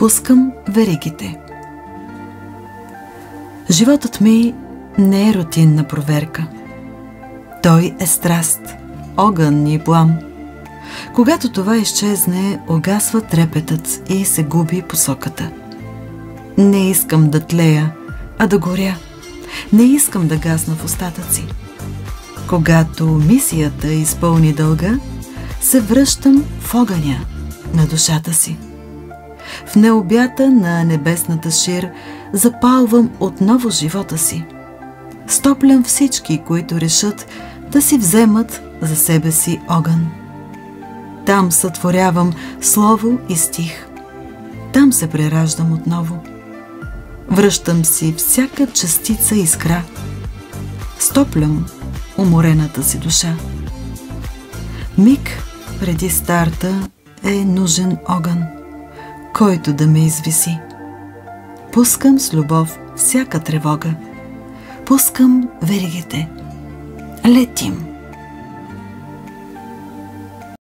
Пускам веригите. Животът ми не е рутинна проверка. Той е страст, огън и плам. Когато това изчезне, угасва трепетът и се губи посоката. Не искам да тлея, а да горя. Не искам да гасна в остатъци. Когато мисията изпълни дълга, се връщам в огъня на душата си. В необята на небесната шир запалвам отново живота си. Стоплям всички, които решат да си вземат за себе си огън. Там сътворявам слово и стих. Там се прераждам отново. Връщам си всяка частица искра. Стоплям уморената си душа. Миг преди старта е нужен огън, който да ме извиси. Пускам с любов всяка тревога. Пускам веригите. Летим.